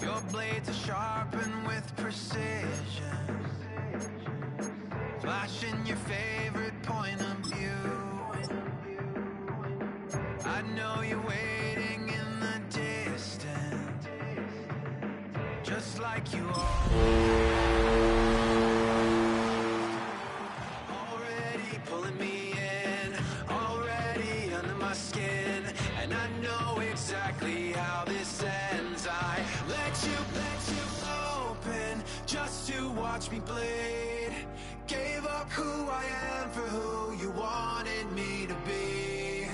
Your blades are sharpened with precision, flashing your favorite point of view. I know you're waiting in the distance, just like you are. Already pulling me in, already under my skin, and I know exactly how this ends. I let you open just to watch me bleed. Gave up who I am for who you wanted me to be.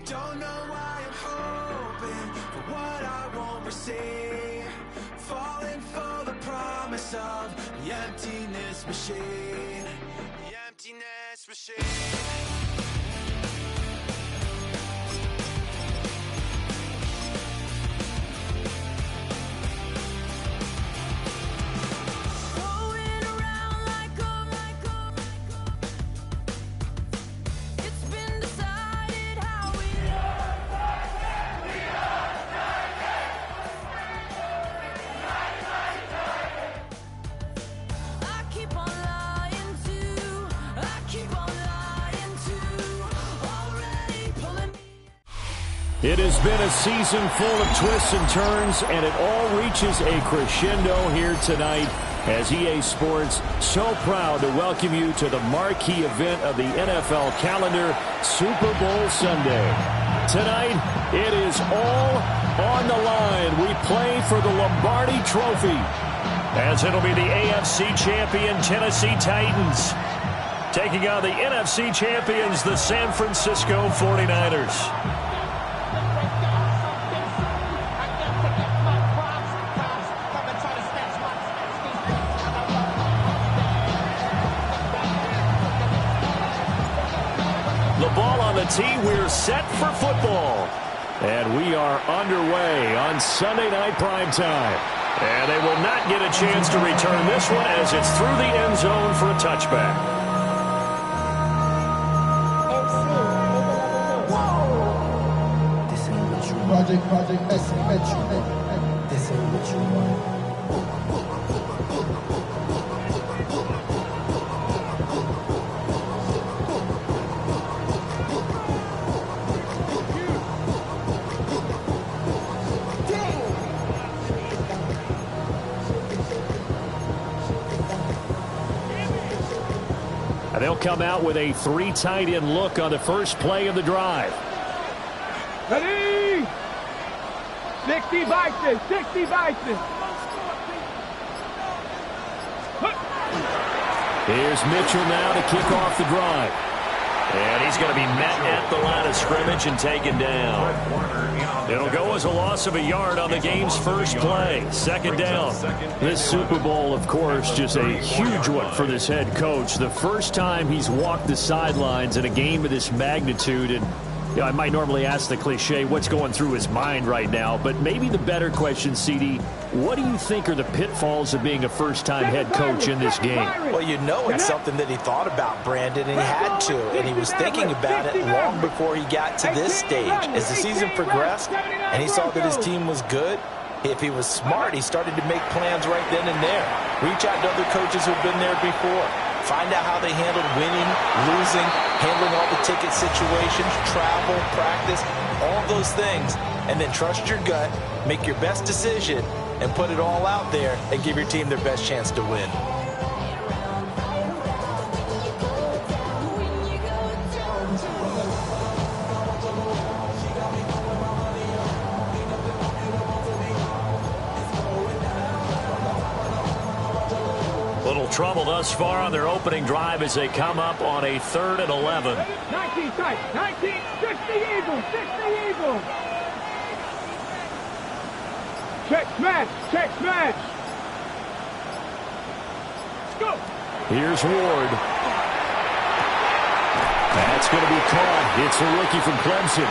Don't know why I'm hoping for what I won't receive. Falling for the promise of the emptiness machine. The emptiness machine. It has been a season full of twists and turns, and it all reaches a crescendo here tonight as EA Sports so proud to welcome you to the marquee event of the NFL calendar, Super Bowl Sunday. Tonight, it is all on the line. We play for the Lombardi Trophy, as it'll be the AFC champion Tennessee Titans taking on the NFC champions, the San Francisco 49ers. Tee, we're set for football. And we are underway on Sunday night primetime. And they will not get a chance to return this one as it's through the end zone for a touchback. This ain't what you want. Project S. This ain't what you want. They'll come out with a 3 tight end look on the first play of the drive. Ready? 60 Bison, 60 Bison. Here's Mitchell now to kick off the drive. And he's going to be met at the line of scrimmage and taken down. It'll go as a loss of a yard on the game's first play. Second down. This Super Bowl, of course, just a huge one for this head coach. The first time he's walked the sidelines in a game of this magnitude. And you know, I might normally ask the cliche, what's going through his mind right now? But maybe the better question, CD, what do you think are the pitfalls of being a first-time head coach in this game? Well, you know it's something that he thought about, Brandon, and he had to. And he was thinking about it long before he got to this stage. As the season progressed and he saw that his team was good, if he was smart, he started to make plans right then and there. Reach out to other coaches who've been there before. Find out how they handled winning, losing, handling all the ticket situations, travel, practice, all those things. And then trust your gut, make your best decision, and put it all out there and give your team their best chance to win. Little trouble thus far on their opening drive as they come up on a 3rd and 11. 19 tight, 19, 60 Eagles, 60 Eagles. Check smash, check smash. Let's go. Here's Ward. That's going to be caught. It's a rookie from Clemson.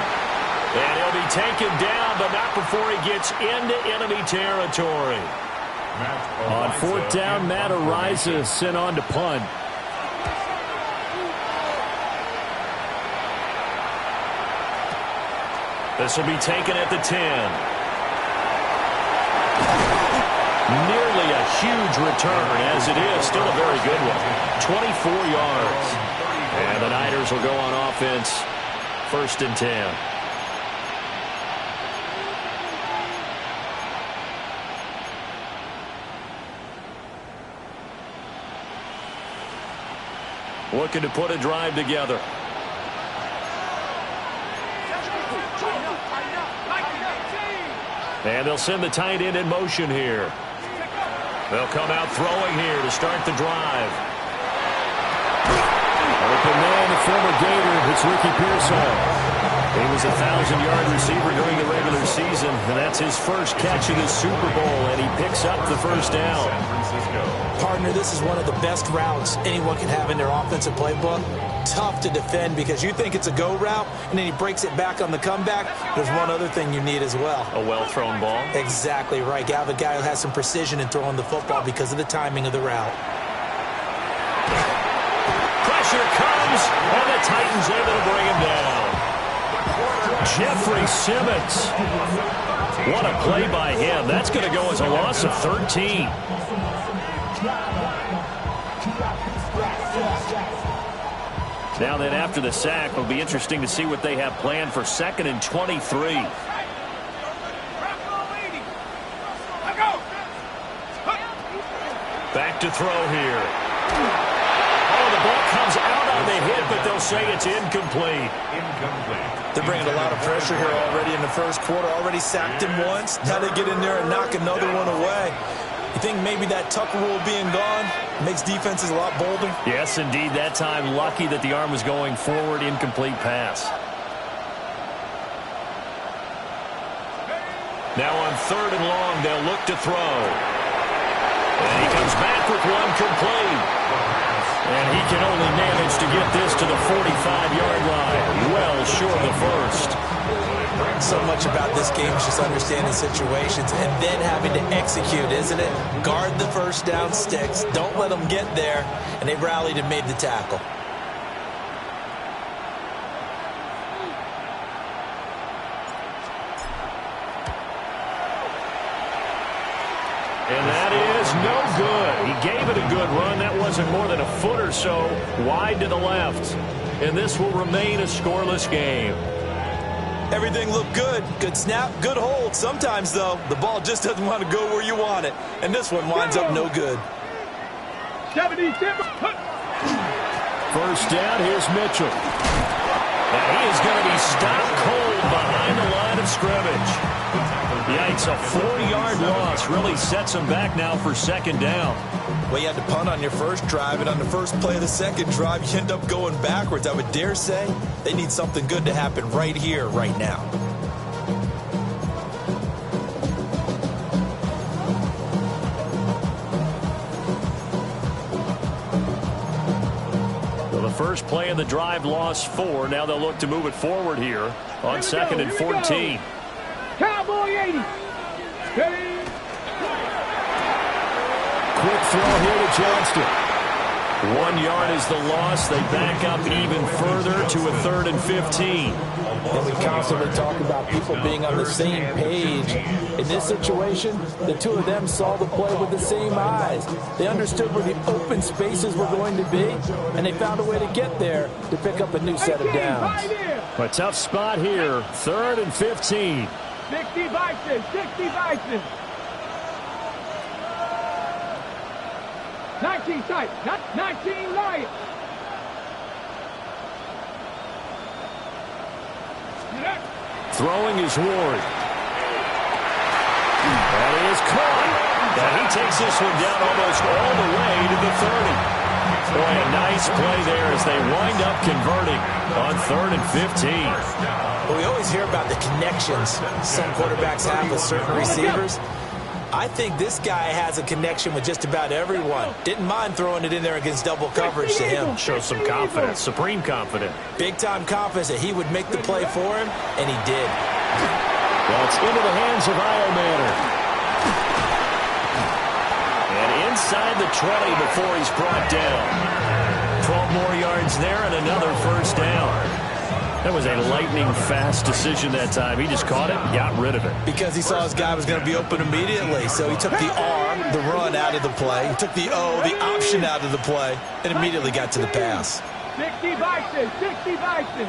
And he'll be taken down, but not before he gets into enemy territory. On 4th down, Matt Araiza sent on to punt. This will be taken at the 10. Nearly a huge return, as it is. Still a very good one. 24 yards. And the Niners will go on offense. 1st and 10. Looking to put a drive together. And they'll send the tight end in motion here. They'll come out throwing here to start the drive. Open man, the former Gator, it's Ricky Pearsall. He was a 1,000-yard receiver during the regular season, and that's his first catch of the Super Bowl, and he picks up the first down. Partner, this is one of the best routes anyone can have in their offensive playbook. Tough to defend because you think it's a go route, and then he breaks it back on the comeback. There's one other thing you need as well. A well-thrown ball? Exactly right. You have a guy who has some precision in throwing the football because of the timing of the route. Pressure comes, and the Titans able to bring him down. Jeffrey Simmons. What a play by him. That's going to go as a loss of 13. Now then, after the sack, it'll be interesting to see what they have planned for 2nd and 23. Back to throw here. Oh, the ball comes out on the hit, but they'll say it's incomplete. They're bringing a lot of pressure here already in the first quarter. Already sacked him once. Now they get in there and knock another one away. You think maybe that Tucker rule being gone makes defenses a lot bolder? Yes, indeed. That time, lucky that the arm was going forward. Incomplete pass. Now on 3rd and long, they'll look to throw. And he comes back with one complete. And he can only manage to get this to the 45-yard line. Well short of the first. So much about this game is just understanding situations and then having to execute, isn't it? Guard the first down sticks. Don't let them get there. And they rallied and made the tackle. And that is no good. He gave it a good run. That wasn't more than a foot or so wide to the left. And this will remain a scoreless game. Everything looked good. Good snap, good hold. Sometimes, though, the ball just doesn't want to go where you want it. And this one winds up no good. 77. First down, here's Mitchell. And he is going to be stopped cold behind the line of scrimmage. Yikes, a 4-yard loss really sets him back now for 2nd down. Well, you had to punt on your first drive, and on the first play of the second drive, you end up going backwards. I would dare say they need something good to happen right here, right now. Well, the first play of the drive lost 4. Now they'll look to move it forward here on 2nd and 14. Cowboy 80. Ready. Quick throw here to Johnston. 1 yard is the loss. They back up even further to a 3rd and 15. And we constantly talk about people being on the same page. In this situation, the two of them saw the play with the same eyes. They understood where the open spaces were going to be, and they found a way to get there to pick up a new set of downs. A tough spot here, 3rd and 15. 60 Bison, 60 Bison. 19 tight, 19 Lions. Throwing is Ward. That is caught. And he takes this one down almost all the way to the 30. Boy, a nice play there as they wind up converting on 3rd and 15. Well, we always hear about the connections some quarterbacks have with certain receivers. I think this guy has a connection with just about everyone. Didn't mind throwing it in there against double coverage to him. Shows some confidence, supreme confidence. Big-time confidence that he would make the play for him, and he did. Well, it's into the hands of Iomanner. And inside the 20 before he's brought down. 12 more yards there and another first down. That was a lightning-fast decision that time. He just caught it, got rid of it. Because he saw his guy was going to be open immediately. So he took the R, the run, out of the play. He took the O, the option, out of the play, and immediately got to the pass. 60 Bison, 60 Bison.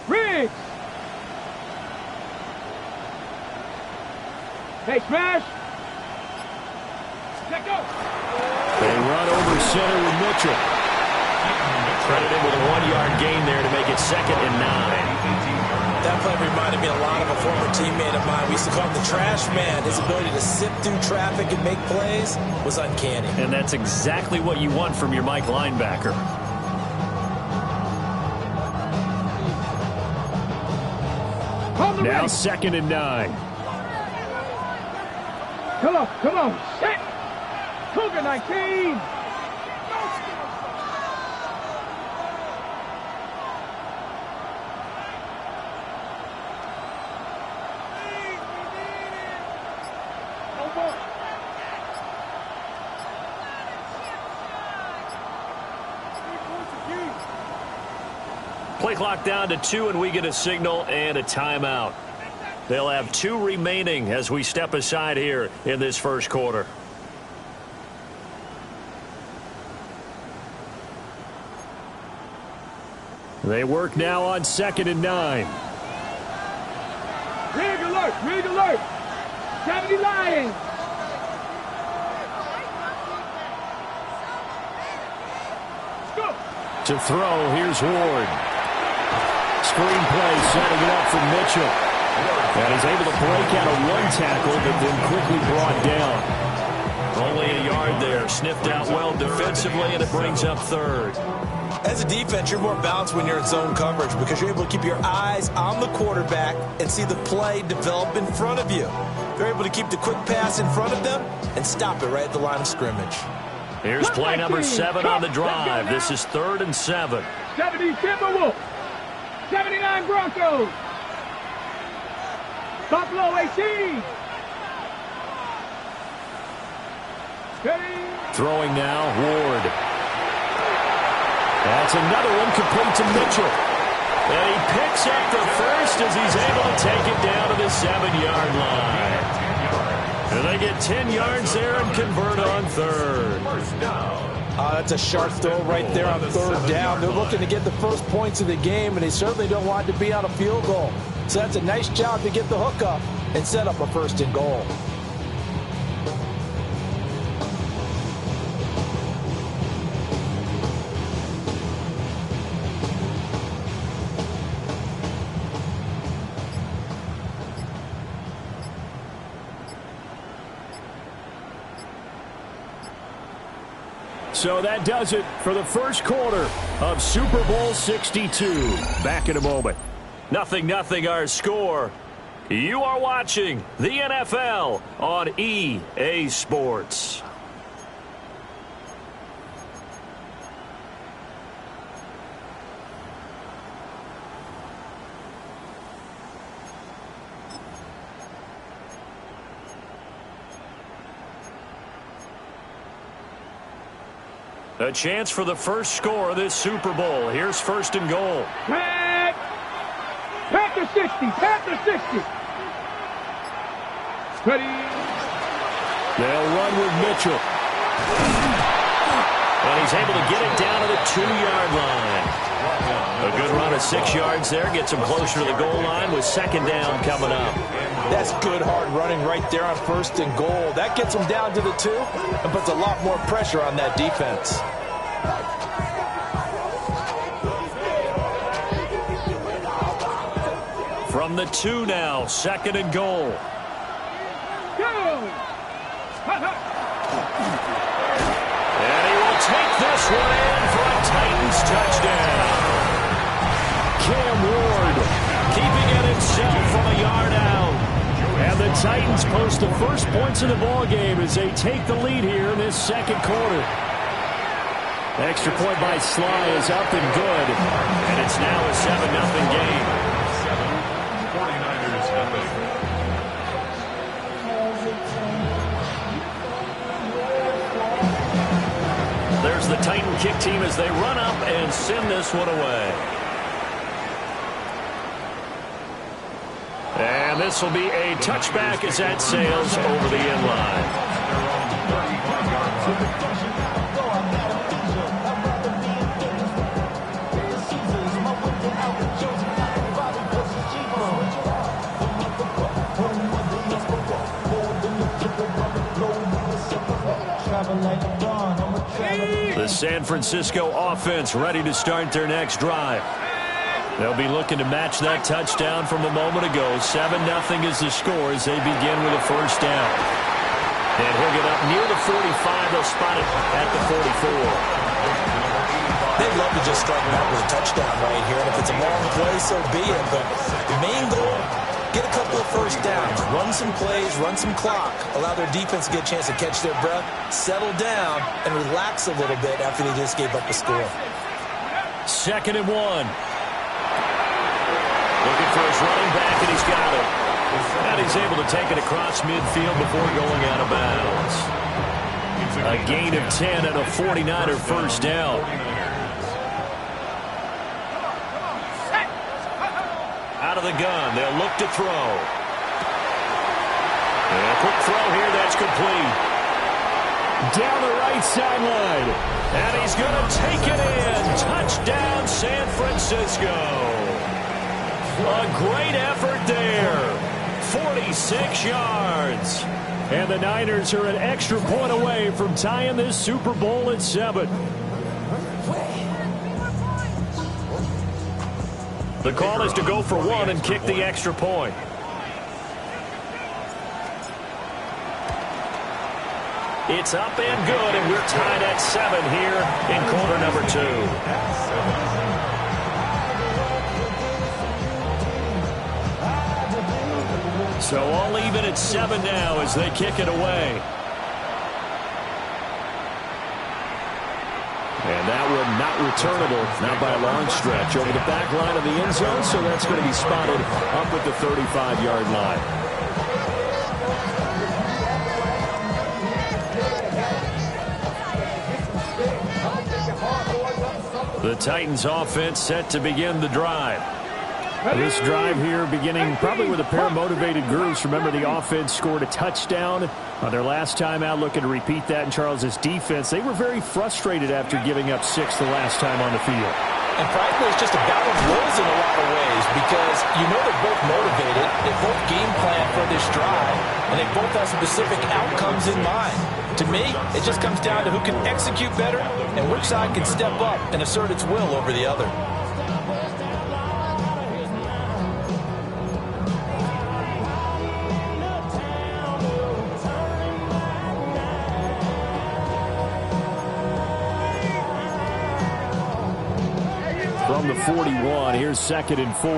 Riggs. Hey, smash. Let go. They run over center with Mitchell. Credited with a 1-yard gain there to make it 2nd and 9. That play reminded me a lot of a former teammate of mine. We used to call him the trash man. His ability to sift through traffic and make plays was uncanny. And that's exactly what you want from your Mike linebacker. Now 2nd and 9. Come on. Set. Cougar 19. Play clock down to 2, and we get a signal and a timeout. They'll have 2 remaining as we step aside here in this first quarter. They work now on 2nd and 9. Rig alert. 70 Lions. Go. To throw, here's Ward. Screen play, setting it up for Mitchell. And he's able to break out of 1 tackle, but then quickly brought down. Only a yard there. Sniffed out well defensively, and it brings up 3rd. As a defense, you're more balanced when you're in zone coverage because you're able to keep your eyes on the quarterback and see the play develop in front of you. You're able to keep the quick pass in front of them and stop it right at the line of scrimmage. Here's play number 7 on the drive. This is 3rd and 7. 70 Timberwolves. 79 Broncos. Buffalo 18. Throwing now, Ward. That's another one complete to Mitchell. And he picks up the first as he's able to take it down to the 7-yard line. And they get 10 yards there and convert on 3rd. That's a sharp throw right there on 3rd down. They're looking to get the first points of the game, and they certainly don't want to be on a field goal. So that's a nice job to get the hook up and set up a 1st and goal. So that does it for the first quarter of Super Bowl 62. Back in a moment. 0-0 our score. You are watching the NFL on EA Sports. A chance for the first score of this Super Bowl. Here's 1st and goal. Panther 60. Panther 60. Ready. They'll run with Mitchell. And he's able to get it down to the 2-yard line. A good run of 6 yards there. Gets him closer to the goal line with 2nd down coming up. That's good hard running right there on 1st and goal. That gets them down to the 2 and puts a lot more pressure on that defense. From the 2 now, 2nd and goal. Go. And he will take this one in for a Titans touchdown. Cam Ward keeping it himself from a yard out. And the Titans post the first points of the ballgame as they take the lead here in this 2nd quarter. Extra point by Sly is up and good. And it's now a 7-0 game. 49ers There's the Titan kick team as they run up and send this one away. And this will be a touchback as that sails over the end line. The San Francisco offense ready to start their next drive. They'll be looking to match that touchdown from a moment ago. 7-0 is the score as they begin with a first down. And he'll get up near the 45. They'll spot it at the 44. They'd love to just strike them out with a touchdown right here. And if it's a long play, so be it. But the main goal, get a couple of first downs. Run some plays, run some clock. Allow their defense to get a chance to catch their breath, settle down, and relax a little bit after they just gave up a score. 2nd and 1. Looking for his running back, and he's got it. And he's able to take it across midfield before going out of bounds. A gain of 10 and a 49er first down. Out of the gun, they'll look to throw. And a quick throw here, that's complete. Down the right sideline. And he's going to take it in. Touchdown, San Francisco. A great effort there. 46 yards. And the Niners are an extra point away from tying this Super Bowl at 7. The call is to go for 1 and kick the extra point. It's up and good, and we're tied at 7 here in quarter number 2. So all even at 7 now as they kick it away. And that one not returnable, not by a long stretch, over the back line of the end zone, so that's going to be spotted up at the 35-yard line. The Titans offense set to begin the drive. This drive here beginning probably with a pair of motivated groups. Remember, the offense scored a touchdown on their last time out, looking to repeat that in Charles's defense. They were very frustrated after giving up 6 the last time on the field. And frankly, it's just a battle of wills in a lot of ways because you know they're both motivated. They both game plan for this drive, and they both have specific outcomes in mind. To me, it just comes down to who can execute better and which side can step up and assert its will over the other. From the 41, here's 2nd and 4.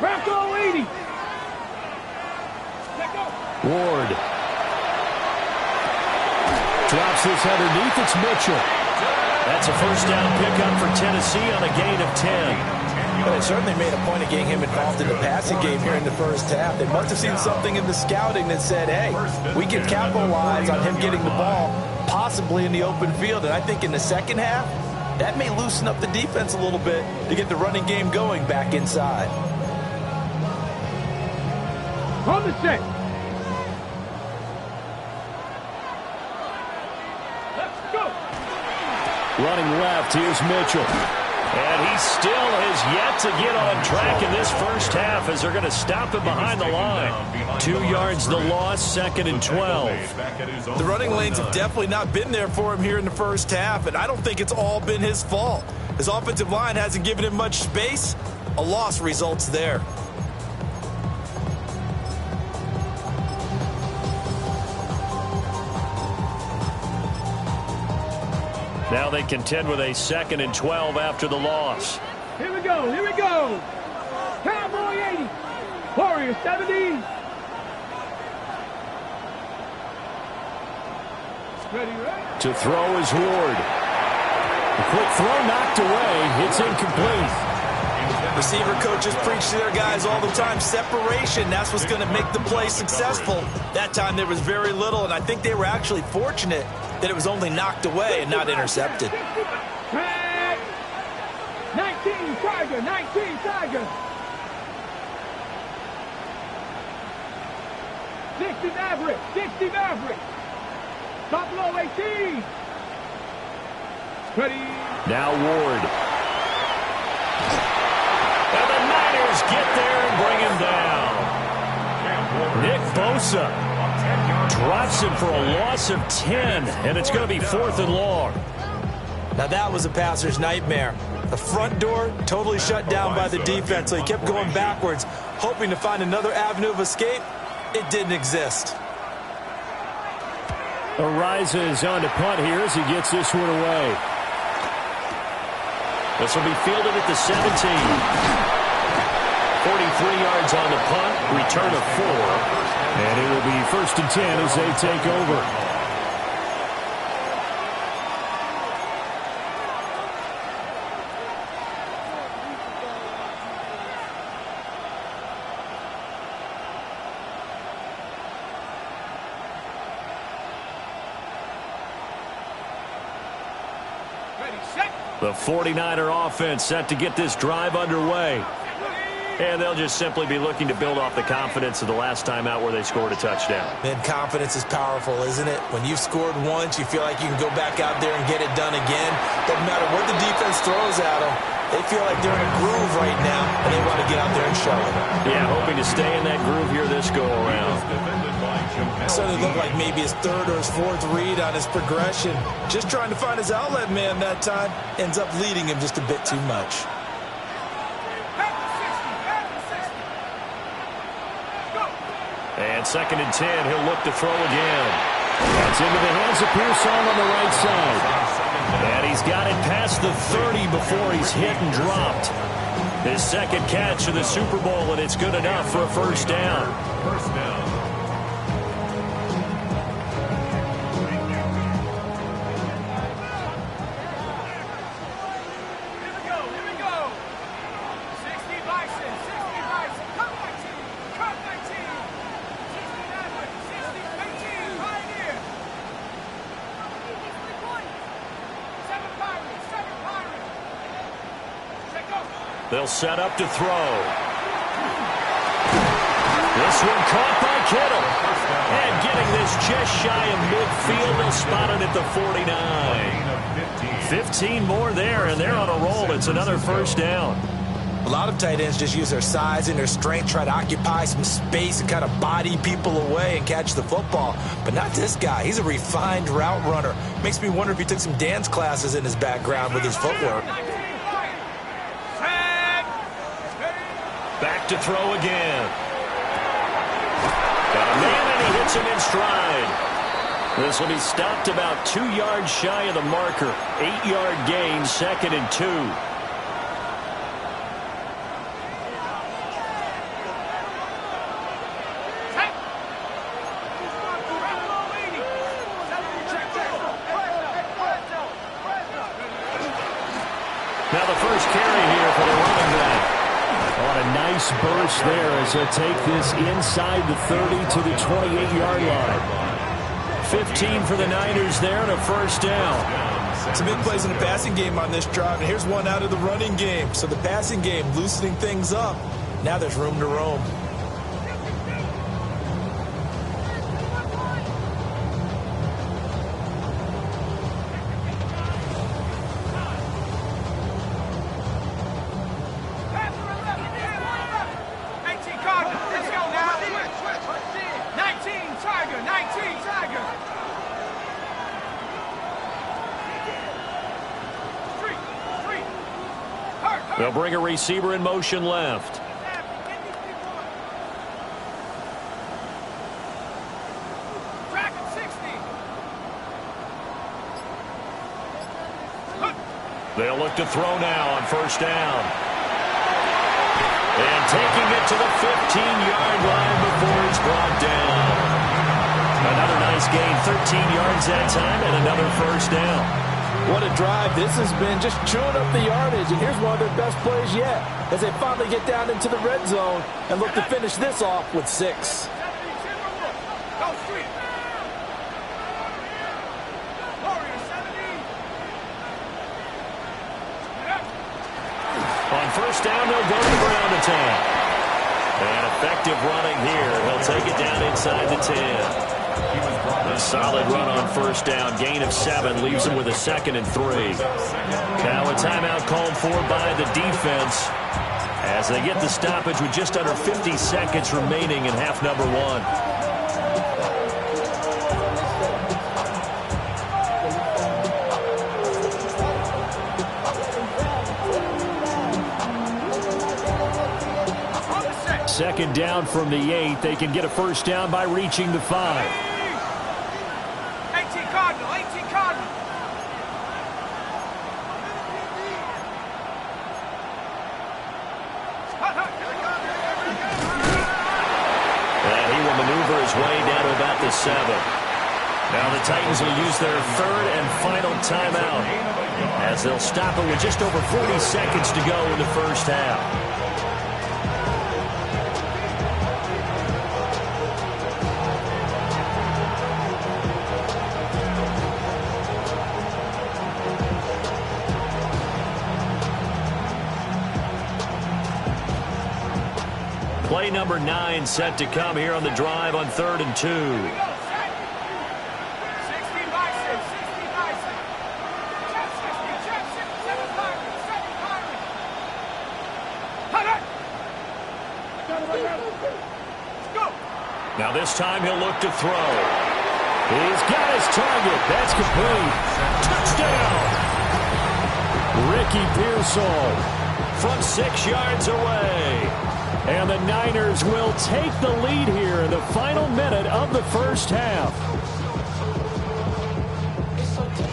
Bronco 80. Ward drops this underneath. It's Mitchell. That's a first down pickup for Tennessee on a gain of 10. But they certainly made a point of getting him involved in the passing game here in the first half. They must have seen something in the scouting that said, hey, we can capitalize on him getting the ball possibly in the open field. And I think in the second half, that may loosen up the defense a little bit to get the running game going back inside. On the set. Let's go. Running left, here's Mitchell. And he still has yet to get on track in this first half as they're going to stop him behind the line. 2 yards the loss, 2nd and 12. The running lanes have definitely not been there for him here in the first half, and I don't think it's all been his fault. His offensive line hasn't given him much space. A loss results there. Now they contend with a 2nd and 12 after the loss. Here we go. Here we go. Cowboy 80. Warrior 70. Ready? To throw is Ward. A quick throw knocked away. It's incomplete. Receiver coaches preach to their guys all the time. Separation, that's what's going to make the play successful. That time there was very little, and I think they were actually fortunate that it was only knocked away and not intercepted. 19 Tiger, 19 Tiger. 60 Maverick, 60 Maverick. Top low 18. Ready. Now Ward. And the Niners get there and bring him down. Nick Bosa drops him for a loss of 10, and it's going to be 4th and long. Now that was a passer's nightmare. The front door totally shut down by the defense, so he kept going backwards, hoping to find another avenue of escape. It didn't exist. Ariza is on to punt here as he gets this one away. This will be fielded at the 17. 43 yards on the punt, return of 4. And it will be 1st and 10 as they take over. The 49er offense set to get this drive underway. And they'll just simply be looking to build off the confidence of the last time out where they scored a touchdown. Man, confidence is powerful, isn't it? When you've scored once, you feel like you can go back out there and get it done again. Doesn't matter what the defense throws at them. They feel like they're in a groove right now, and they want to get out there and show it. Yeah, hoping to stay in that groove here this go-around. So it looked like maybe his 3rd or his 4th read on his progression. Just trying to find his outlet man that time. Ends up leading him just a bit too much. And 2nd and 10, he'll look to throw again. That's into the hands of Pearson on the right side. And he's got it past the 30 before he's hit and dropped. His 2nd catch of the Super Bowl, and it's good enough for a 1st down. They'll set up to throw. This one caught by Kittle. And getting this just shy of midfield, they'll spot it at the 49. 15 more there, and they're on a roll. It's another 1st down. A lot of tight ends just use their size and their strength, try to occupy some space and kind of body people away and catch the football. But not this guy. He's a refined route runner. Makes me wonder if he took some dance classes in his background with his footwork. Back to throw again. Got a man, and he hits him in stride. This will be stopped about 2 yards shy of the marker. 8-yard gain, 2nd and 2. Now the first carry here for the running back. On a nice burst there as they take this inside the 30 to the 28-yard line. 15 for the Niners there and a 1st down. Some big plays in the passing game on this drive, and here's one out of the running game. So the passing game loosening things up. Now there's room to roam. They'll bring a receiver in motion left. They'll look to throw now on 1st down. And taking it to the 15-yard line before it's brought down. Another nice gain, 13 yards that time, and another 1st down. What a drive this has been, just chewing up the yardage. And here's one of their best plays yet as they finally get down into the red zone and look to finish this off with 6. On first down, they'll go to the ground attack. And effective running here. He'll take it down inside the 10. A solid run on first down. Gain of 7 leaves him with a 2nd and 3. Now a timeout called for by the defense as they get the stoppage with just under 50 seconds remaining in half number 1. Second down from the 8. They can get a first down by reaching the 5. 18 Cardinal, 18 Cardinal. And he will maneuver his way down to about the 7. Now the Titans will use their 3rd and final timeout as they'll stop it with just over 40 seconds to go in the first half. Play number 9 set to come here on the drive on 3rd and 2. 60 by 6, 60 by 6. Jet 60, jet 6, 7 Pirates, 7 Pirates. Go! Now this time he'll look to throw. He's got his target. That's complete. Touchdown! Ricky Pearsall from 6 yards away. And the Niners will take the lead here in the final minute of the first half.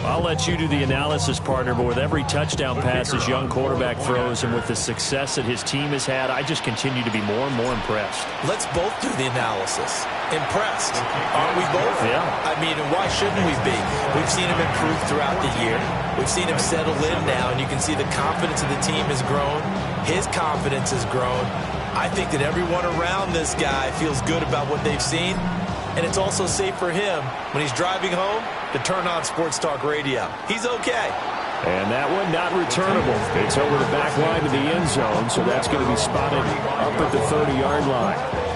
I'll let you do the analysis, partner, but with every touchdown pass this young quarterback throws and with the success that his team has had, I just continue to be more and more impressed. Let's both do the analysis. Impressed. Aren't we both? Yeah. I mean, and why shouldn't we be? We've seen him improve throughout the year. We've seen him settle in now, and you can see the confidence of the team has grown. His confidence has grown. I think that everyone around this guy feels good about what they've seen, and it's also safe for him when he's driving home to turn on Sports Talk Radio. He's okay. And that one not returnable. It's over the back line of the end zone, so that's going to be spotted up at the 30-yard line.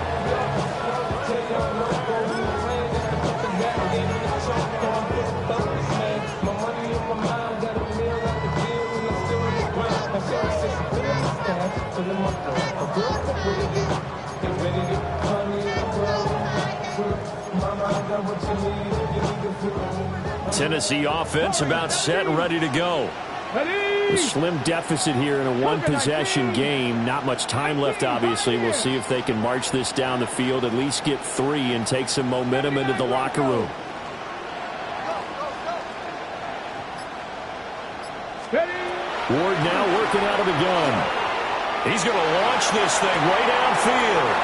Tennessee offense about set and ready to go. A slim deficit here in a one-possession game. Not much time left, obviously. We'll see if they can march this down the field, at least get 3 and take some momentum into the locker room. Ward now working out of the gun. He's going to launch this thing right downfield.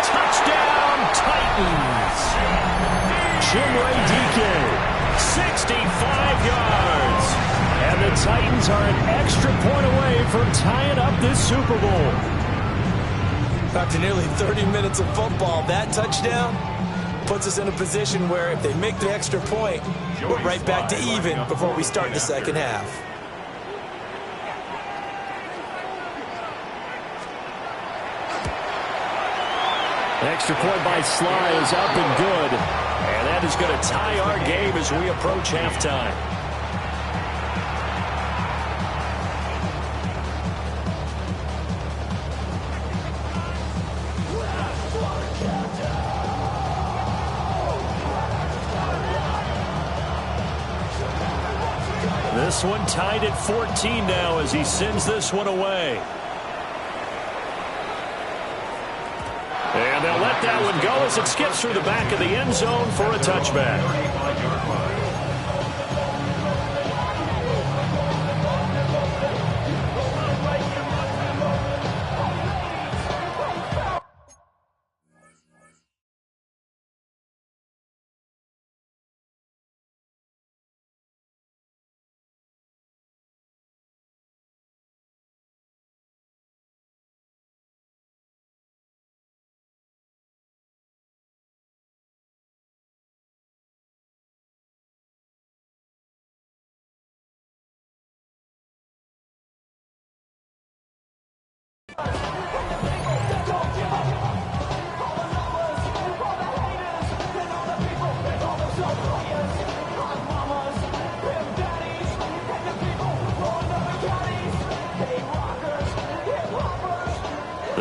Touchdown, Titans. Chimere Dike, 65 yards. And the Titans are an extra point away from tying up this Super Bowl. After nearly 30 minutes of football, that touchdown puts us in a position where if they make the extra point, we're right back to even before we start the second half. Extra point by Sly is up and good. And that is going to tie our game as we approach halftime. This one tied at 14 now as he sends this one away. And they'll let that one go as it skips through the back of the end zone for a touchback.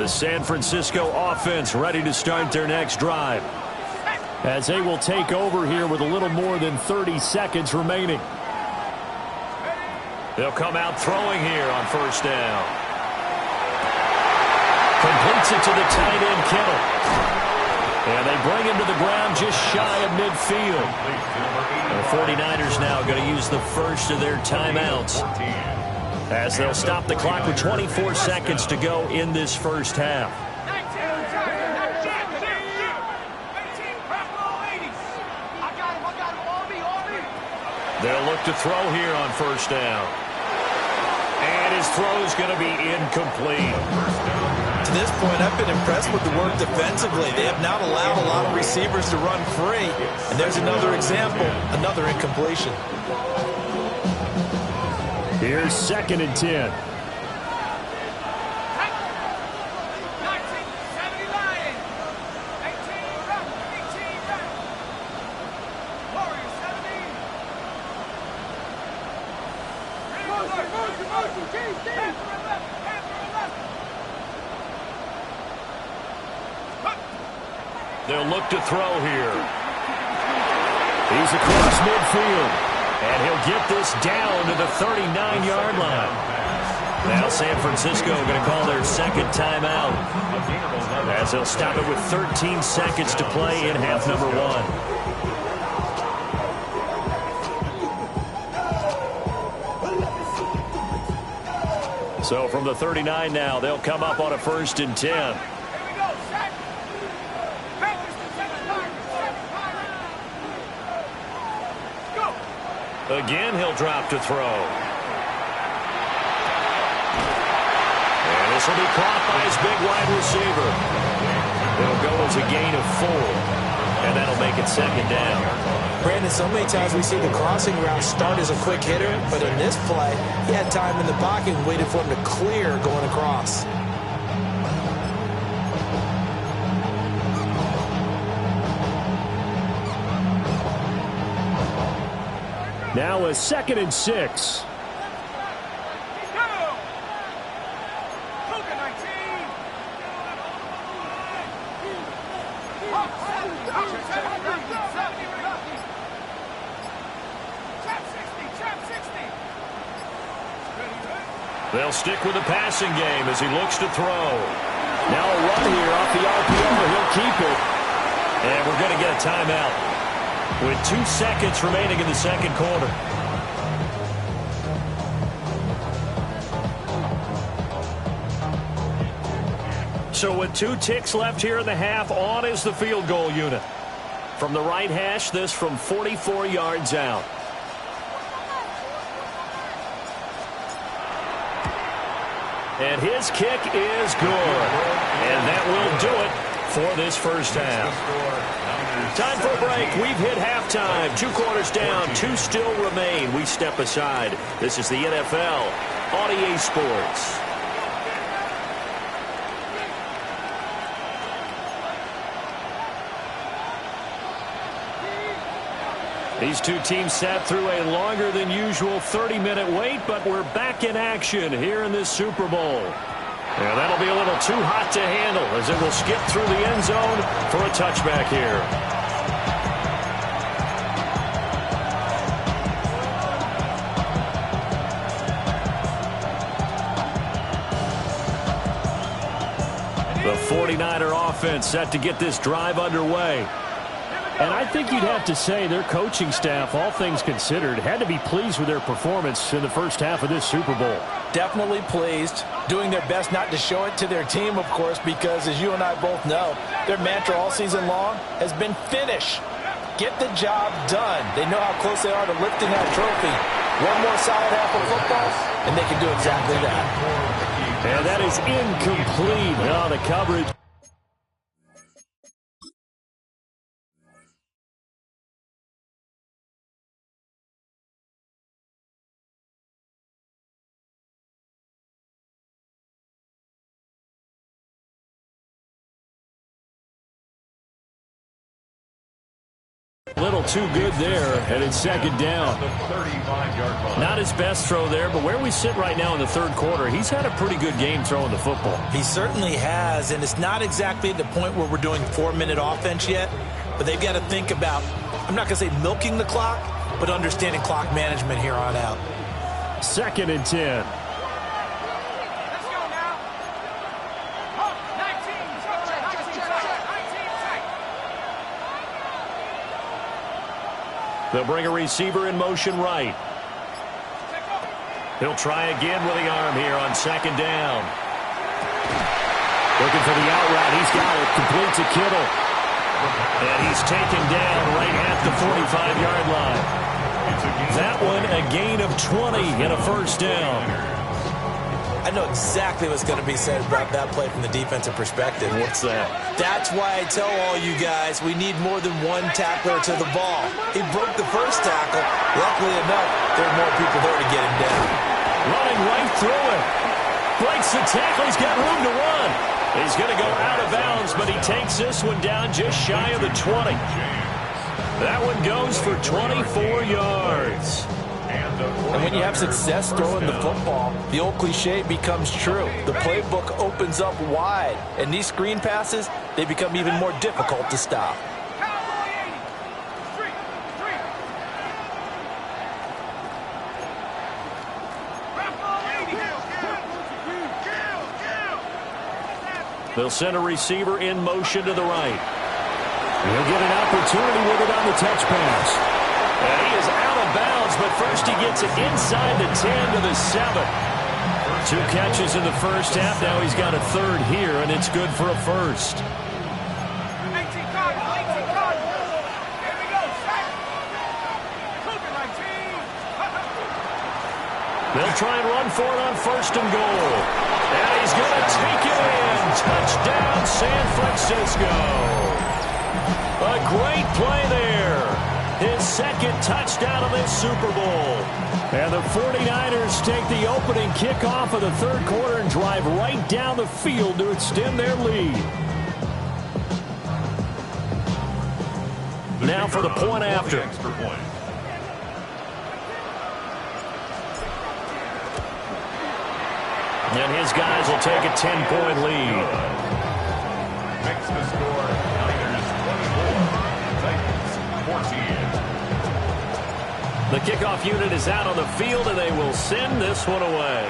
The San Francisco offense ready to start their next drive, as they will take over here with a little more than 30 seconds remaining. They'll come out throwing here on first down. Completes it to the tight end, Kittle. And they bring him to the ground just shy of midfield. The 49ers now going to use the first of their timeouts, as they'll stop the clock with 24 seconds to go in this first half. They'll look to throw here on first down. And his throw is going to be incomplete. To this point, I've been impressed with the work defensively. They have not allowed a lot of receivers to run free. And there's another example, another incompletion. Here's 2nd and 10. They'll look to throw here. He's across midfield, and he'll get this down to the 39-yard line. Now San Francisco going to call their second timeout, as they'll stop it with 13 seconds to play in half number 1. So from the 39 now, they'll come up on a 1st and 10. Again, he'll drop to throw. And this will be caught by his big wide receiver. It'll go as a gain of 4. And that'll make it 2nd down. Brandon, so many times we see the crossing route start as a quick hitter, but in this play, he had time in the pocket and waited for him to clear going across. Now a 2nd and 6. They'll stick with the passing game as he looks to throw. Now a run here off the RPO. He'll keep it. And we're going to get a timeout with 2 seconds remaining in the second quarter. So with 2 ticks left here in the half, on is the field goal unit. From the right hash, this from 44 yards out. And his kick is good. And that will do it for this first half. Time for a break. We've hit halftime. 2 quarters down, 2 still remain. We step aside. This is the NFL on EA Sports. These 2 teams sat through a longer than usual 30-minute wait, but we're back in action here in this Super Bowl. And that'll be a little too hot to handle as it will skip through the end zone for a touchback here. The 49er offense set to get this drive underway. And I think you'd have to say their coaching staff, all things considered, had to be pleased with their performance in the first half of this Super Bowl. Definitely pleased, doing their best not to show it to their team, of course, because as you and I both know, their mantra all season long has been finish. Get the job done. They know how close they are to lifting that trophy. One more solid half of football, and they can do exactly that. And that is incomplete. Oh, the coverage. Little too good there, and it's second down. Not his best throw there, but where we sit right now in the third quarter, he's had a pretty good game throwing the football. He certainly has, and it's not exactly at the point where we're doing 4-minute offense yet, but they've got to think about, I'm not going to say milking the clock, but understanding clock management here on out. 2nd and 10. They'll bring a receiver in motion right. He'll try again with the arm here on 2nd down. Looking for the out route. He's got it. Complete to Kittle. And he's taken down right at the 45-yard line. That one a gain of 20 and a first down. I know exactly what's going to be said about that play from the defensive perspective. What's that? That's why I tell all you guys we need more than one tackler to the ball. He broke the first tackle. Luckily enough, there are more people there to get him down. Running right through it. Breaks the tackle. He's got room to run. He's going to go out of bounds, but he takes this one down just shy of the 20. That one goes for 24 yards. And when you have success throwing the football, the old cliche becomes true. The playbook opens up wide, and these screen passes, they become even more difficult to stop. They'll send a receiver in motion to the right. He'll get an opportunity with it on the touch pass. And he is out of bounds, but first he gets it inside the 10 to the 7. 2 catches in the first half. Now he's got a third here, and it's good for a first. 18 Cardinals. Here we go, set. Cougar 19. They'll try and run for it on 1st and goal. And he's going to take it in. Touchdown, San Francisco. A great play there. His 2nd touchdown of this Super Bowl. And the 49ers take the opening kickoff of the third quarter and drive right down the field to extend their lead. Now for the point after. And his guys will take a 10-point lead. Makes the score Niners 24, Titans 14. The kickoff unit is out on the field, and they will send this one away.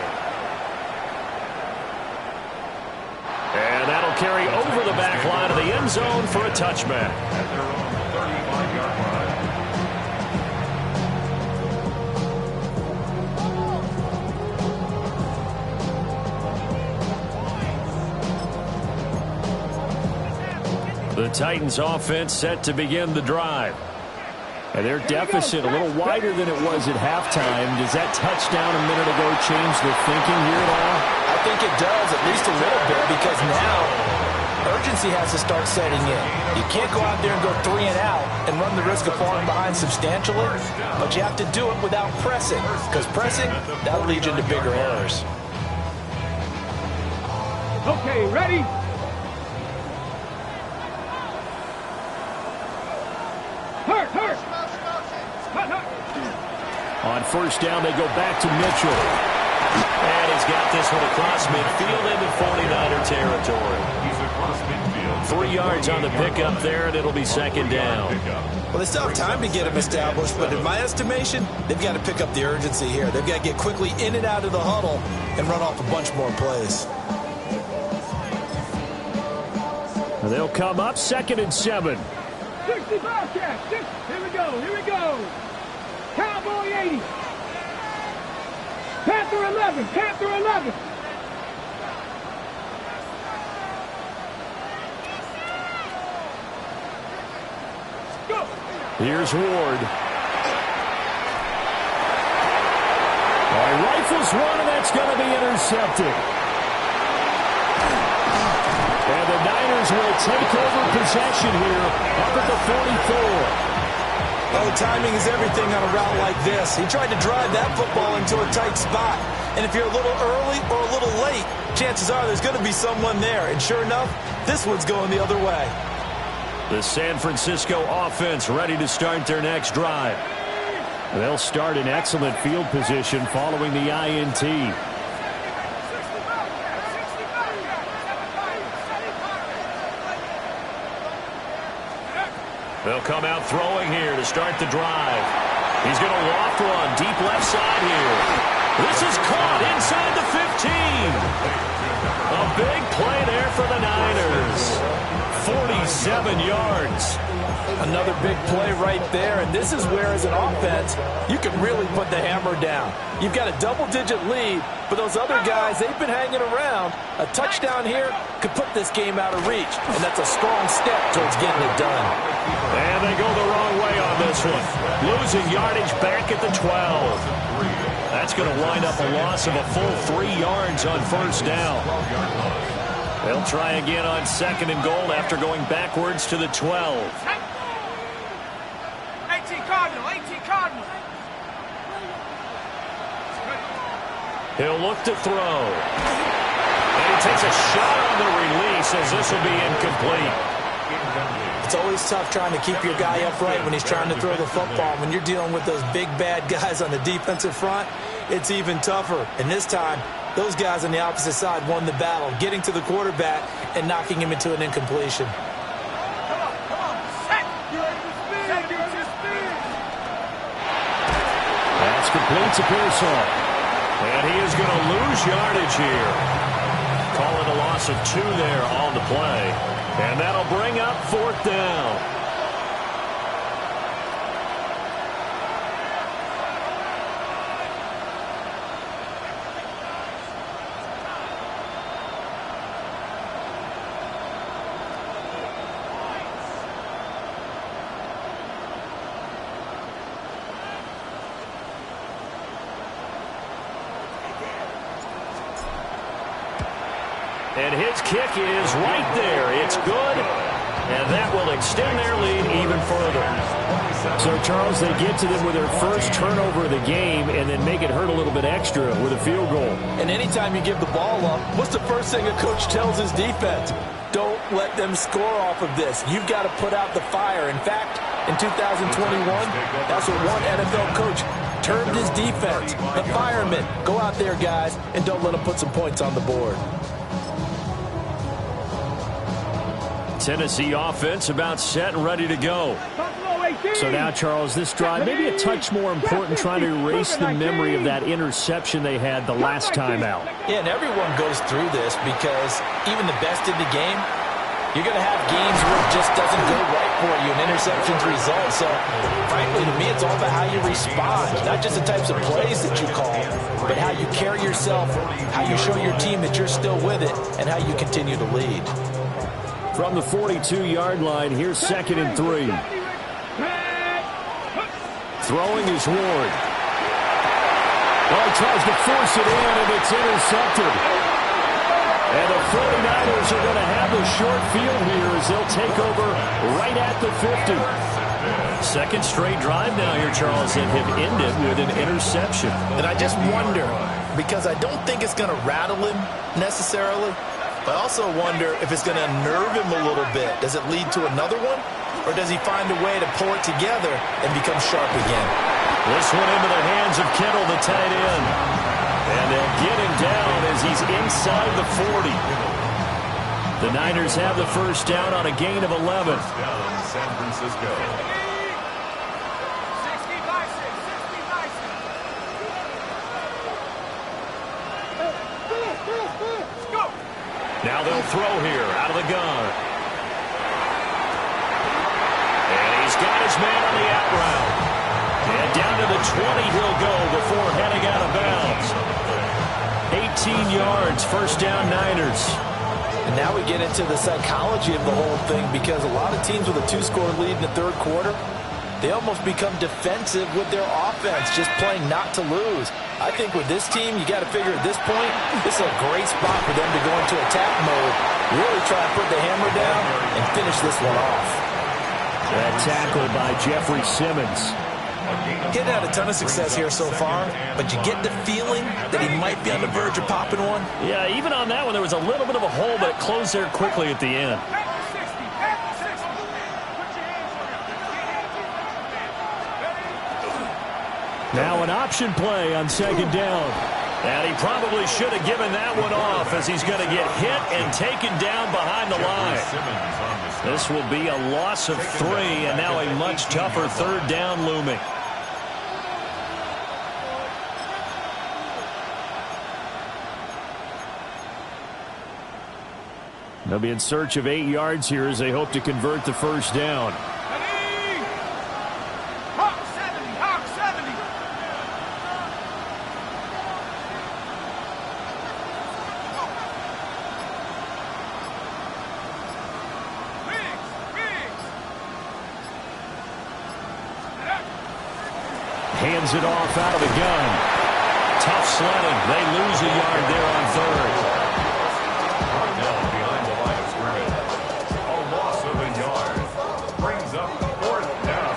And that'll carry over the back line of the end zone for a touchback. At their own 35-yard line. The Titans offense set to begin the drive. And their deficit a little wider than it was at halftime. Does that touchdown a minute ago change the thinking here at all? I think it does, at least a little bit, because now urgency has to start setting in. You can't go out there and go 3 and out and run the risk of falling behind substantially, but you have to do it without pressing, because pressing, that'll lead you into bigger errors. Okay, ready? Hurt. On 1st down, they go back to Mitchell. And he's got this one across midfield into 49er territory. He's across midfield. 3 yards on the pickup there, and it'll be 2nd down. Well, they still have time to get him established, but in my estimation, they've got to pick up the urgency here. They've got to get quickly in and out of the huddle and run off a bunch more plays. And they'll come up 2nd and 7. 60 Bobcats. Here we go. Cowboy 80. Panther 11. Go. Here's Ward. Rifles one, and that's going to be intercepted. And the Niners will take over possession here up at the 44. Oh, timing is everything on a route like this. He tried to drive that football into a tight spot. And if you're a little early or a little late, chances are there's going to be someone there. And sure enough, this one's going the other way. The San Francisco offense ready to start their next drive. They'll start in excellent field position following the INT. They'll come out throwing here to start the drive. He's going to loft one deep left side here. This is caught inside the 15. A big play there for the Niners. 47 yards. Another big play right there, and this is where, as an offense, you can really put the hammer down. You've got a double-digit lead, but those other guys, they've been hanging around. A touchdown here could put this game out of reach, and that's a strong step towards getting it done. And they go the wrong way on this one. Losing yardage back at the 12. That's going to wind up a loss of a full 3 yards on first down. They'll try again on second and goal after going backwards to the 12. 18 Cardinal, 18 Cardinal. He'll look to throw. And he takes a shot on the release as this will be incomplete. It's always tough trying to keep your guy upright when he's trying to throw the football. When you're dealing with those big, bad guys on the defensive front, it's even tougher. And this time, those guys on the opposite side won the battle, getting to the quarterback and knocking him into an incompletion. That's complete to Pearsall. And he is going to lose yardage here. Call it a loss of 2 there on the play. And that'll bring up fourth down. And his kick is right there. It's good. And that will extend their lead even further. So, Charles, they get to them with their first turnover of the game and then make it hurt a little bit extra with a field goal. And anytime you give the ball up, what's the first thing a coach tells his defense? Don't let them score off of this. You've got to put out the fire. In fact, in 2021, that's what one NFL coach termed his defense. The firemen. Go out there, guys, and don't let them put some points on the board. Tennessee offense about set and ready to go. So now, Charles, this drive maybe a touch more important, trying to erase the memory of that interception they had the last time out. Yeah, and everyone goes through this because even the best in the game, you're going to have games where it just doesn't go right for you, and interceptions result. So, frankly, to me, it's all about how you respond, not just the types of plays that you call, but how you carry yourself, how you show your team that you're still with it, and how you continue to lead. From the 42-yard line, here's 2nd and 3. Throwing is Ward. Oh, he tries to force it in, and it's intercepted. And the 49ers are going to have the short field here as they'll take over right at the 50. Second straight drive now here, Charles, and have ended with an interception. And I just wonder, because I don't think it's going to rattle him necessarily, but I also wonder if it's going to unnerve him a little bit. Does it lead to another one? Or does he find a way to pull it together and become sharp again? This one into the hands of Kittle, the tight end. And they'll get him down as he's inside the 40. The Niners have the first down on a gain of 11. Down San Francisco. 60 by 6. Go. Now they'll throw here out of the gun. And he's got his man on the out route. And down to the 20 he'll go before heading out of bounds. 18 yards, first down Niners. And now we get into the psychology of the whole thing, because a lot of teams with a 2-score lead in the third quarter, they almost become defensive with their offense, just playing not to lose. I think with this team, you got to figure at this point, this is a great spot for them to go into attack mode, really try to put the hammer down and finish this one off. That tackle by Jeffrey Simmons. Getting had a ton of success here so far, but you get the feeling that he might be on the verge of popping one. Yeah, even on that one, there was a little bit of a hole, but it closed there quickly at the end. Now an option play on second down. And he probably should have given that one off as he's going to get hit and taken down behind the line. This will be a loss of 3 and now a much tougher third down looming. They'll be in search of 8 yards here as they hope to convert the first down. Hawk 70, Hawk 70. Hands it off out of the gun. Tough sledding. They lose a yard there on third. Now behind the line of scrimmage. A loss of a yard. Brings up fourth down.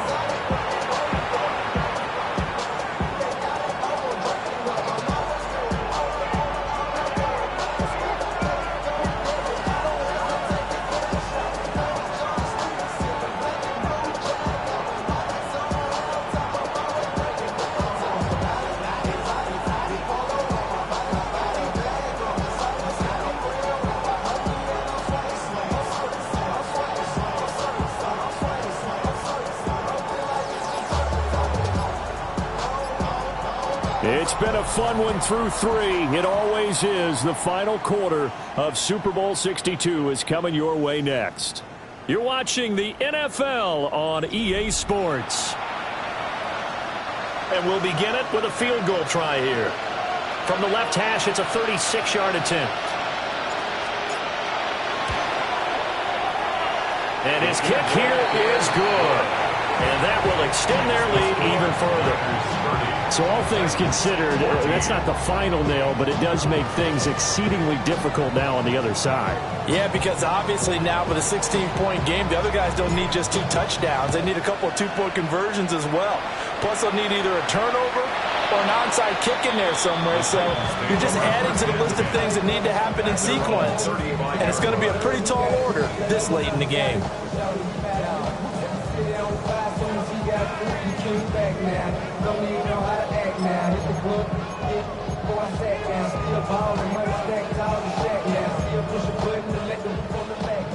It's been a fun one through 3. It always is. The final quarter of Super Bowl 62 is coming your way next. You're watching the NFL on EA Sports. And we'll begin it with a field goal try here. From the left hash, it's a 36-yard attempt. And his kick here is good. And that will extend their lead even further. So all things considered, that's not the final nail, but it does make things exceedingly difficult now on the other side. Yeah, because obviously now with a 16-point game, the other guys don't need just 2 touchdowns. They need a couple of 2-point conversions as well. Plus, they'll need either a turnover or an onside kick in there somewhere. So you're just adding to the list of things that need to happen in sequence. And it's going to be a pretty tall order this late in the game.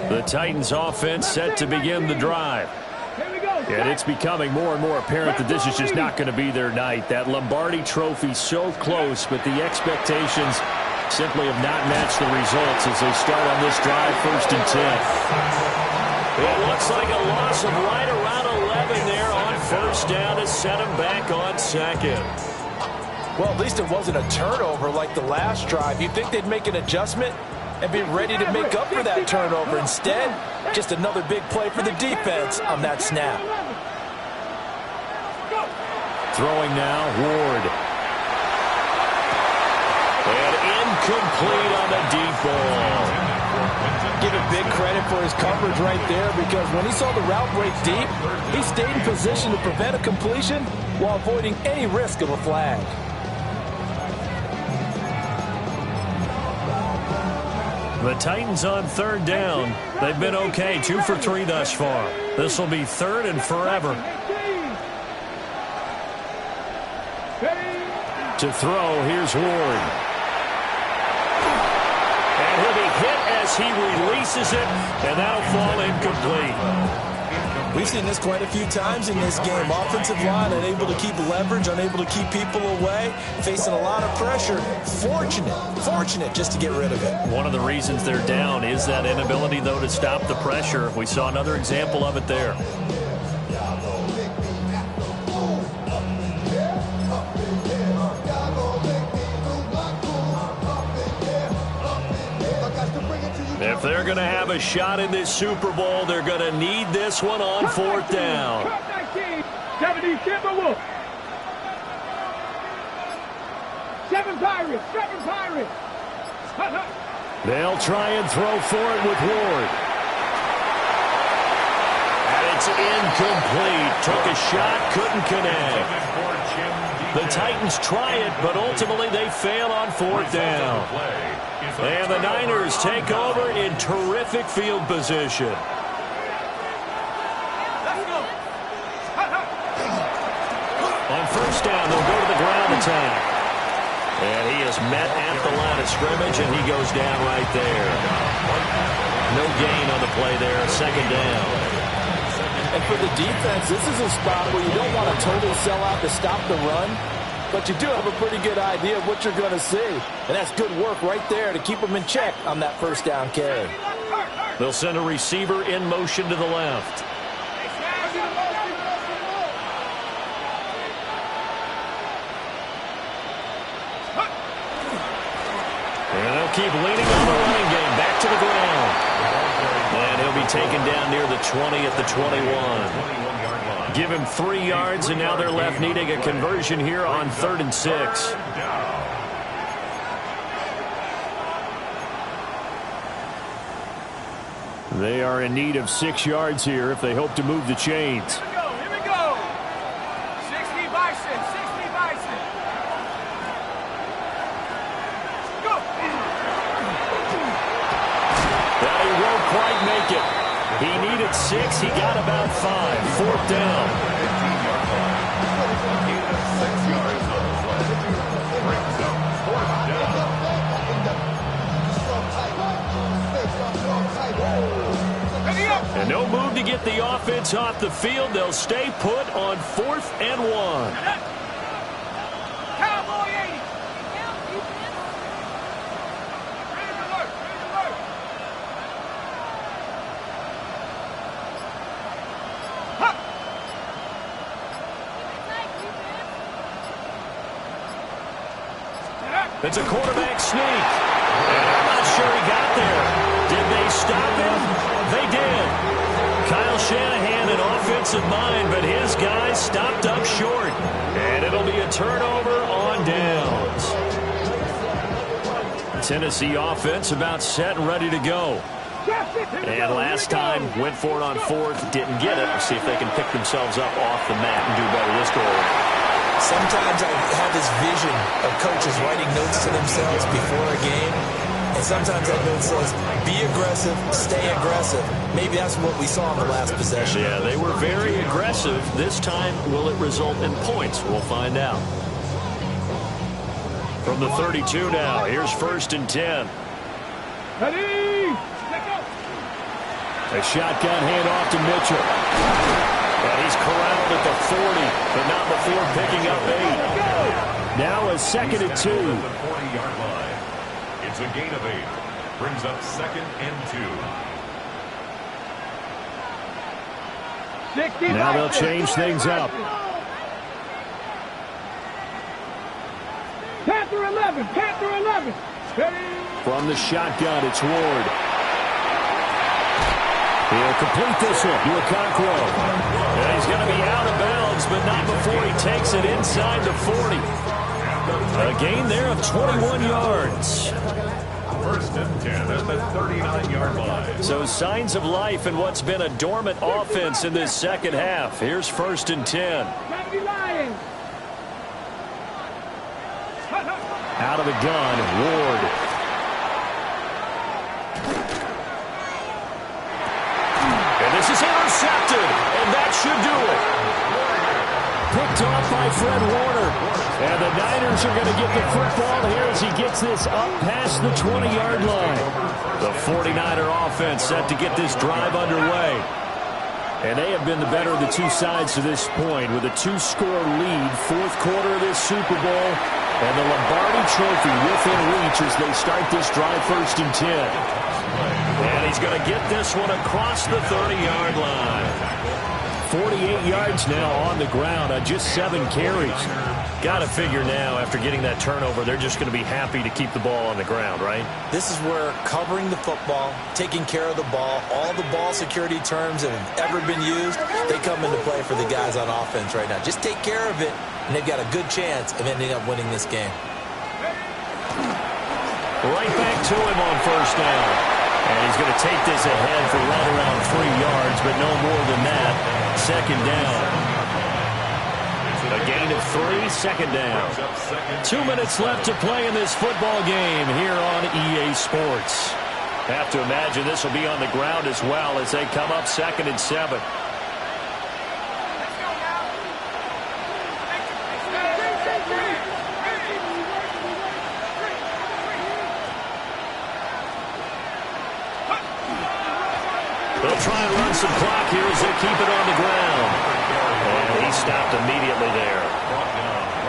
The Titans offense set to begin the drive. And it's becoming more and more apparent that this is just not going to be their night. That Lombardi trophy so close, but the expectations simply have not matched the results as they start on this drive, 1st and 10. It looks like a loss of right around 11 there on 1st down to set them back on 2nd. Well, at least it wasn't a turnover like the last drive. You'd think they'd make an adjustment and be ready to make up for that turnover. Instead, just another big play for the defense on that snap. Throwing now, Ward. And incomplete on the deep ball. Give him big credit for his coverage right there, because when he saw the route break deep, he stayed in position to prevent a completion while avoiding any risk of a flag. The Titans on 3rd down. They've been okay, 2 for 3 thus far. This will be 3rd and forever. To throw, here's Ward. And he'll be hit as he releases it, and that'll fall incomplete. We've seen this quite a few times in this game. Offensive line unable to keep leverage, unable to keep people away, facing a lot of pressure. Fortunate just to get rid of it. One of the reasons they're down is that inability, though, to stop the pressure. We saw another example of it there. If they're going to have a shot in this Super Bowl, they're going to need this one on 4th down. 70 Timberwolves. 7 Pirates. 7 Pirates. They'll try and throw for it with Ward. And it's incomplete. Took a shot, couldn't connect. The Titans try it, but ultimately they fail on 4th down. And the Niners take over in terrific field position. On first down. They'll go to the ground attack. And he is met at the line of scrimmage, and he goes down right there. No gain on the play there. Second down. And for the defense, this is a spot where you don't want to totally sell out to stop the run, but you do have a pretty good idea of what you're going to see. And that's good work right there to keep them in check on that first down carry. They'll send a receiver in motion to the left. And they'll keep leaning on the running game. Back to the ground. And he'll be taken down near the 20 at the 21. Give him 3 yards, and now they're left needing a conversion here on 3rd and 6. They are in need of 6 yards here if they hope to move the chains. Here we go. 60 Bison, 60 Bison. Go. But he won't quite make it. He needed 6. He got about 5. 4th down. 6 yards on the play. Brings up 4th down. And no move to get the offense off the field. They'll stay put on 4th and 1. Cowboy 80. Ready to work, ready to work. It's a quarterback sneak. And I'm not sure he got there. Did they stop him? They did. Kyle Shanahan, an offensive mind, but his guys stopped up short. And it'll be a turnover on downs. Tennessee offense about set and ready to go. And last time, went for it on 4th, didn't get it. We'll see if they can pick themselves up off the mat and do better this goal. Sometimes I have this vision of coaches writing notes to themselves before a game. And sometimes that note says, be aggressive, stay aggressive. Maybe that's what we saw in the last possession. Yeah, they were very aggressive. This time, will it result in points? We'll find out. From the 32 now, here's 1st and 10. Ready? A shotgun handoff to Mitchell. And he's corralled at the 40, but not before picking up 8. Now a 2nd and 2. 40-yard line. It's a gain of 8. Brings up 2nd and 2. Now they'll change things up. Panther 11, Panther 11. From the shotgun, it's Ward. He'll complete this one to Okonkwo. And he's going to be out of bounds, but not before he takes it inside the 40. A gain there of 21 yards. 1st and 10 at the 39-yard line. So signs of life in what's been a dormant offense in this second half. Here's 1st and 10. Out of the gun, Ward. And this is intercepted, and that should do it. Picked off by Fred Warner. And the Niners are going to get the football here as he gets this up past the 20-yard line. The 49er offense set to get this drive underway. And they have been the better of the two sides to this point with a 2-score lead, 4th quarter of this Super Bowl, and the Lombardi Trophy within reach as they start this drive 1st and 10. And he's going to get this one across the 30-yard line. 48 yards now on the ground on just 7 carries. Got to figure now, after getting that turnover, they're just going to be happy to keep the ball on the ground, right? This is where covering the football, taking care of the ball, all the ball security terms that have ever been used, they come into play for the guys on offense right now. Just take care of it, and they've got a good chance of ending up winning this game. Right back to him on 1st down. And he's going to take this ahead for right around 3 yards, but no more than that. 2nd down. A gain of 3, 2nd down. 2 minutes left to play in this football game here on EA Sports. Have to imagine this will be on the ground as well as they come up 2nd and 7. try and run some clock here as they keep it on the ground. And he stopped immediately there.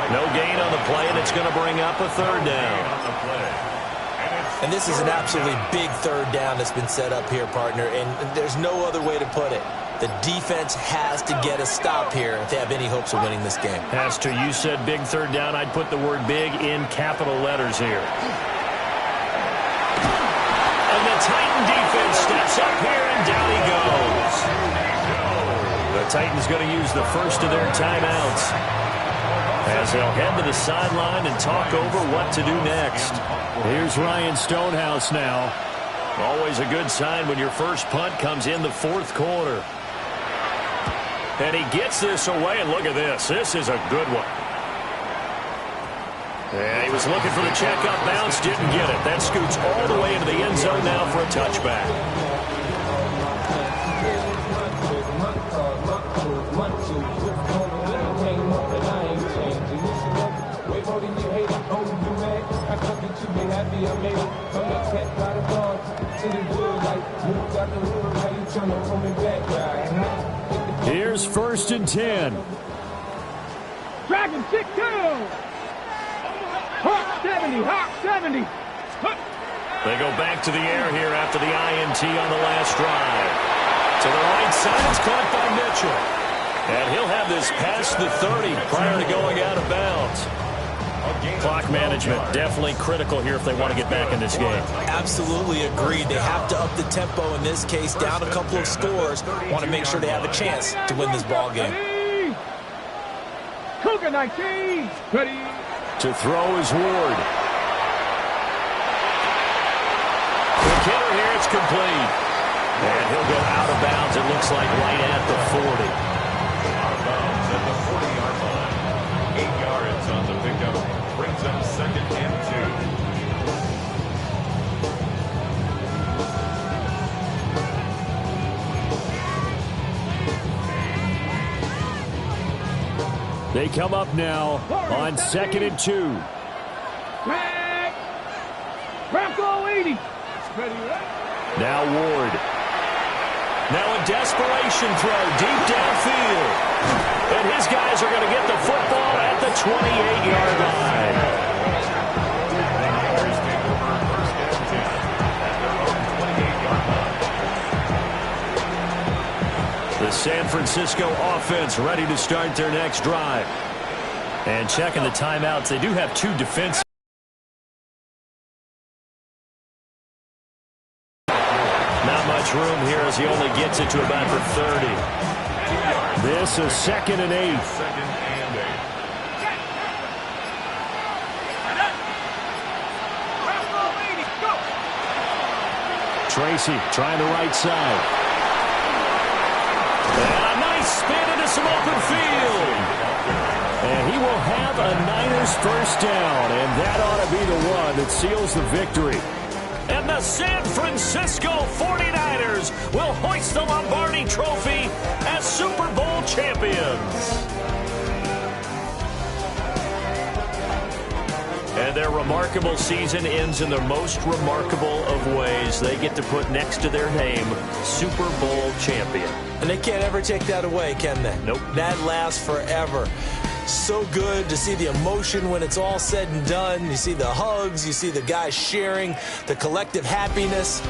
No gain on the play, and it's going to bring up a third down. And this is an absolutely big third down that's been set up here, partner, and there's no other way to put it. The defense has to get a stop here if they have any hopes of winning this game. Pastor, you said big third down. I'd put the word big in capital letters here. And the Titan defense steps up here, and down he goes. The Titans going to use the first of their timeouts as they'll head to the sideline and talk over what to do next. Here's Ryan Stonehouse now. Always a good sign when your first punt comes in the fourth quarter. And he gets this away, and look at this. This is a good one. And he was looking for the check-up bounce, didn't get it. That scoots all the way into the end zone now for a touchback. Here's 1st and 10. Dragon 6-2. Hawk 70. Hawk 70. They go back to the air here after the INT on the last drive. To the right side, it's caught by Mitchell. And he'll have this past the 30 prior to going out of bounds. Clock management definitely critical here if they want to get back in this game. Absolutely agreed. They have to up the tempo in this case, down a couple of scores. Want to make sure they have a chance to win this ball game. Cougar 19. Ready. To throw is Ward. The killer here, it's complete. And he'll go out of bounds, it looks like, right at the 40. Out of bounds at the 40-yard line. 8 yards on the pickup. Brings up 2nd and 2. They come up now on 2nd and 2. Back. Bronco 80. Now Ward. Now a desperation throw deep downfield. And his guys are going to get the football at the 28-yard line. The San Francisco offense ready to start their next drive. And checking the timeouts, they do have 2 defensive. Not much room here as he only gets it to about the 30. This is 2nd and 8. 2nd and 8. Tracy trying the right side. And a nice spin into some open field. And he will have a Niners first down, and that ought to be the one that seals the victory. And the San Francisco 49ers will hoist the Lombardi Trophy as Super Bowl champions. And their remarkable season ends in the most remarkable of ways. They get to put next to their name, Super Bowl champion. And they can't ever take that away, can they? Nope. That lasts forever. So good to see the emotion when it's all said and done. You see the hugs, you see the guys sharing, the collective happiness.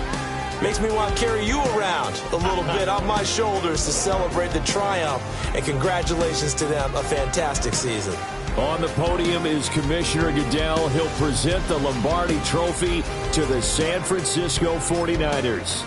Makes me want to carry you around a little bit on my shoulders to celebrate the triumph. And congratulations to them, a fantastic season. On the podium is Commissioner Goodell. He'll present the Lombardi Trophy to the San Francisco 49ers.